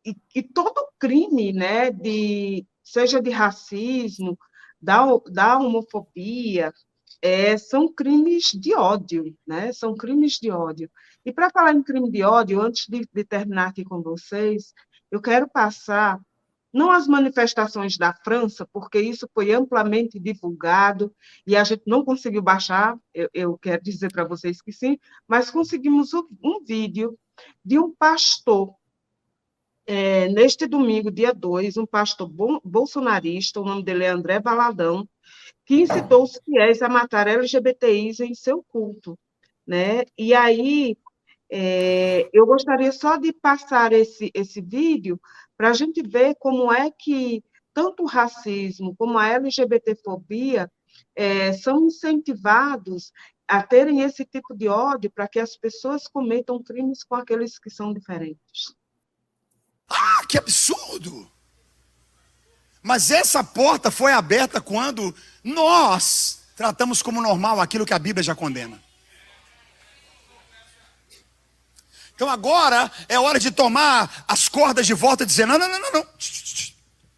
e todo crime, né, seja de racismo, da homofobia, são crimes de ódio, né? São crimes de ódio. E para falar em crime de ódio, antes de terminar aqui com vocês, eu quero passar não as manifestações da França, porque isso foi amplamente divulgado e a gente não conseguiu baixar, eu quero dizer para vocês que sim, mas conseguimos um vídeo de um pastor, neste domingo, dia 2, um pastor bolsonarista, o nome dele é André Valadão, que incitou os fiéis a matar LGBTIs em seu culto, né? E aí, eu gostaria só de passar esse vídeo para a gente ver como é que tanto o racismo como a LGBTfobia são incentivados a terem esse tipo de ódio para que as pessoas cometam crimes com aqueles que são diferentes. Ah, que absurdo! Mas essa porta foi aberta quando nós tratamos como normal aquilo que a Bíblia já condena. Então agora é hora de tomar as cordas de volta e dizer: não, não, não, não, não.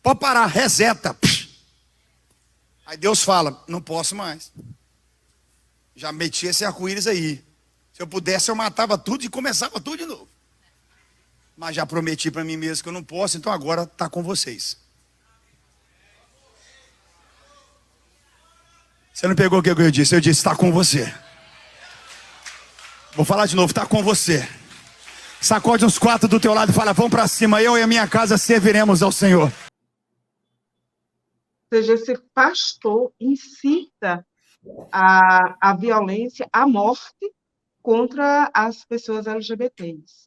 Pode parar, reseta. Aí Deus fala: não posso mais. Já meti esse arco-íris aí. Se eu pudesse, eu matava tudo e começava tudo de novo. Mas já prometi para mim mesmo que eu não posso, então agora está com vocês. Você não pegou o que eu disse? Eu disse: está com você. Vou falar de novo: está com você. Sacode uns 4 do teu lado e fala: vamos para cima, eu e a minha casa serviremos ao Senhor. Ou seja, esse pastor incita a violência, a morte contra as pessoas LGBTs.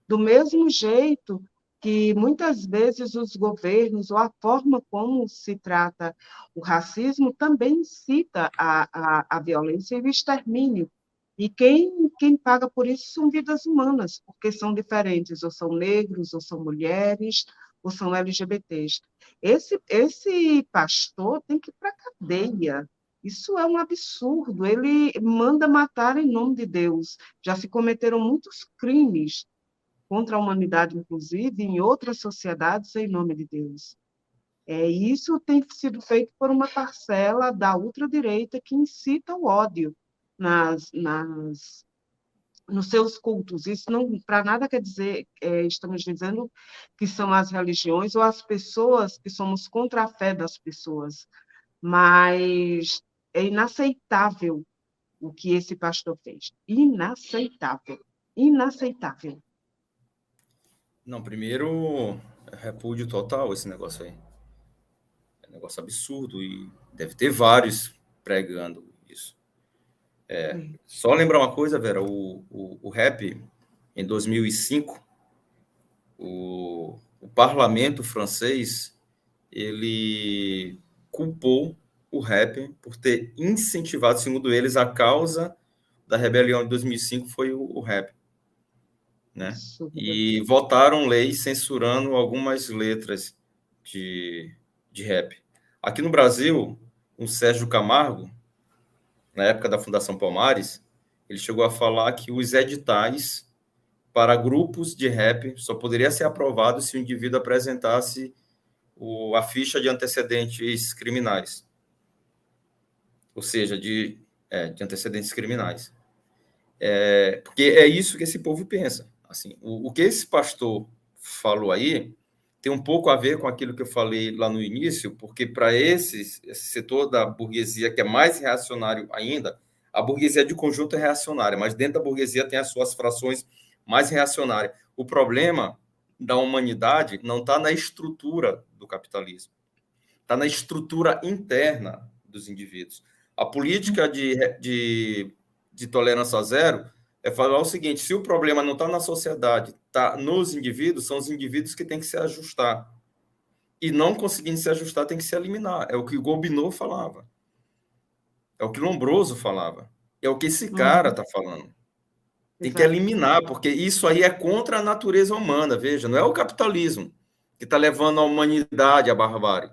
Do mesmo jeito que muitas vezes os governos, ou a forma como se trata o racismo, também incita a violência e o extermínio. E quem paga por isso são vidas humanas, porque são diferentes, ou são negros, ou são mulheres, ou são LGBTs. Esse pastor tem que ir para a cadeia. Isso é um absurdo. Ele manda matar em nome de Deus. Já se cometeram muitos crimes contra a humanidade, inclusive, em outras sociedades, em nome de Deus. Isso tem sido feito por uma parcela da ultradireita que incita o ódio nos seus cultos. Isso não, para nada quer dizer, estamos dizendo que são as religiões ou as pessoas que somos contra a fé das pessoas, mas é inaceitável o que esse pastor fez. Inaceitável. Inaceitável. Não, primeiro, repúdio total esse negócio aí. É um negócio absurdo e deve ter vários pregando isso. Só lembrar uma coisa, Vera, o rap, em 2005, o parlamento francês, ele culpou o rap por ter incentivado, segundo eles, a causa da rebelião de 2005 foi o rap. Né? E votaram leis censurando algumas letras de rap. Aqui no Brasil, o Sérgio Camargo, na época da Fundação Palmares, ele chegou a falar que os editais para grupos de rap só poderia ser aprovado se o indivíduo apresentasse a ficha de antecedentes criminais. Ou seja, de antecedentes criminais. Porque é isso que esse povo pensa. Assim, o que esse pastor falou aí tem um pouco a ver com aquilo que eu falei lá no início, porque para esse setor da burguesia que é mais reacionário ainda, a burguesia de conjunto é reacionária, mas dentro da burguesia tem as suas frações mais reacionárias. O problema da humanidade não está na estrutura do capitalismo, está na estrutura interna dos indivíduos. A política de tolerância zero é falar o seguinte: se o problema não está na sociedade, está nos indivíduos, são os indivíduos que têm que se ajustar. E não conseguindo se ajustar, tem que se eliminar. É o que o Gobineau falava. É o que Lombroso falava. É o que esse cara está falando. Tem que eliminar, porque isso aí é contra a natureza humana, veja. Não é o capitalismo que está levando a humanidade à barbárie.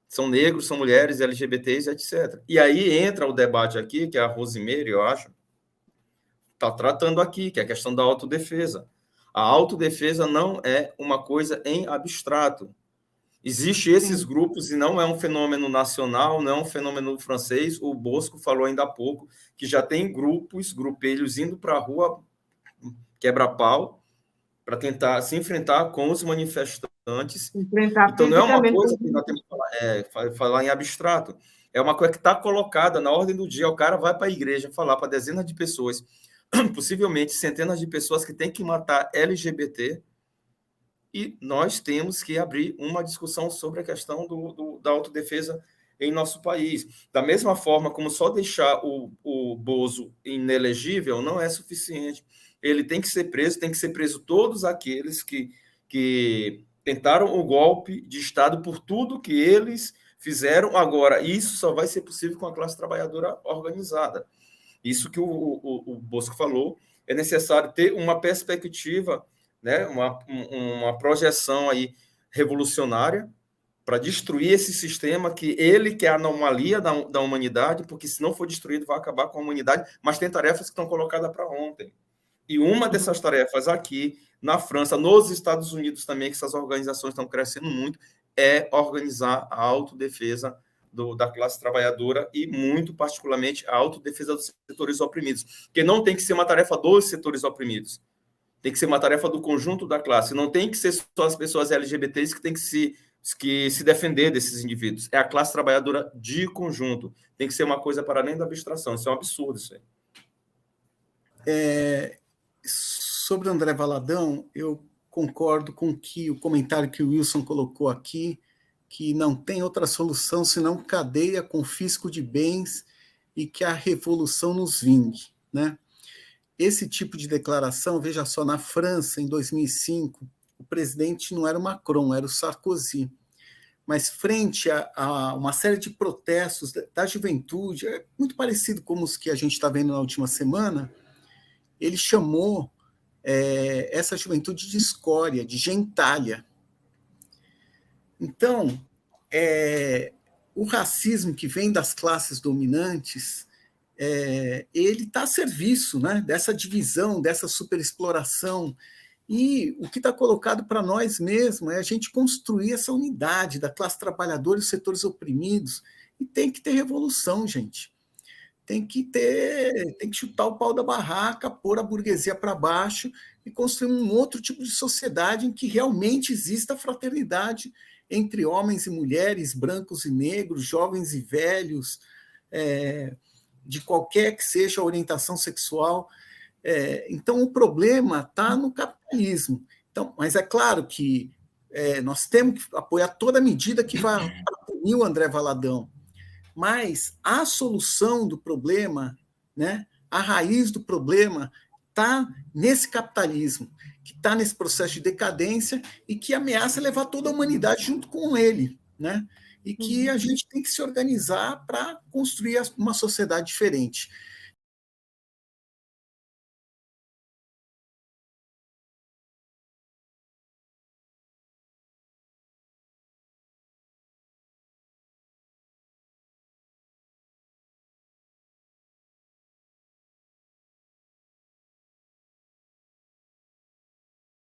São negros, são mulheres, LGBTs, etc. E aí entra o debate aqui, que é a Rosimeire, eu acho, está tratando aqui, que é a questão da autodefesa. A autodefesa não é uma coisa em abstrato. Existem esses grupos e não é um fenômeno nacional, não é um fenômeno francês. O Bosco falou ainda há pouco que já tem grupelhos indo para a rua quebra-pau para tentar se enfrentar com os manifestantes. Enfrentar então, não é uma fisicamente. coisa que nós temos que falar em abstrato. É uma coisa que está colocada na ordem do dia. O cara vai para a igreja falar para dezenas de pessoas, possivelmente centenas de pessoas que têm que matar LGBT, e nós temos que abrir uma discussão sobre a questão da autodefesa em nosso país. Da mesma forma como só deixar o Bozo inelegível não é suficiente. Ele tem que ser preso todos aqueles que tentaram o golpe de Estado por tudo que eles fizeram. Agora, isso só vai ser possível com a classe trabalhadora organizada. Isso que o Bosco falou, é necessário ter uma perspectiva, né, uma projeção aí revolucionária para destruir esse sistema que é a anomalia da humanidade, porque se não for destruído vai acabar com a humanidade, mas tem tarefas que estão colocadas para ontem. E uma dessas tarefas aqui, na França, nos Estados Unidos também, que essas organizações estão crescendo muito, é organizar a autodefesa da classe trabalhadora e, muito particularmente, a autodefesa dos setores oprimidos, que não tem que ser uma tarefa dos setores oprimidos, tem que ser uma tarefa do conjunto da classe, não tem que ser só as pessoas LGBTs que têm que se defender desses indivíduos, é a classe trabalhadora de conjunto, tem que ser uma coisa para além da abstração, isso é um absurdo, isso aí. Sobre André Valadão, eu concordo com o comentário que o Wilson colocou aqui, que não tem outra solução senão cadeia, confisco de bens e que a revolução nos vingue, né? Esse tipo de declaração, veja só, na França, em 2005, o presidente não era o Macron, era o Sarkozy. Mas frente a uma série de protestos da juventude, é muito parecido com os que a gente está vendo na última semana, ele chamou essa juventude de escória, de gentalha. Então, o racismo que vem das classes dominantes, ele está a serviço, né, dessa divisão, dessa superexploração. E o que está colocado para nós mesmo é a gente construir essa unidade da classe trabalhadora e os setores oprimidos. E tem que ter revolução, gente. Tem que chutar o pau da barraca, pôr a burguesia para baixo e construir um outro tipo de sociedade em que realmente exista fraternidade entre homens e mulheres, brancos e negros, jovens e velhos, de qualquer que seja a orientação sexual. Então, o problema está no capitalismo. Então, mas é claro que nós temos que apoiar toda medida que vai punir o André Valadão, mas a solução do problema, né, a raiz do problema está nesse capitalismo, que está nesse processo de decadência e que ameaça levar toda a humanidade junto com ele, né? E que a gente tem que se organizar para construir uma sociedade diferente.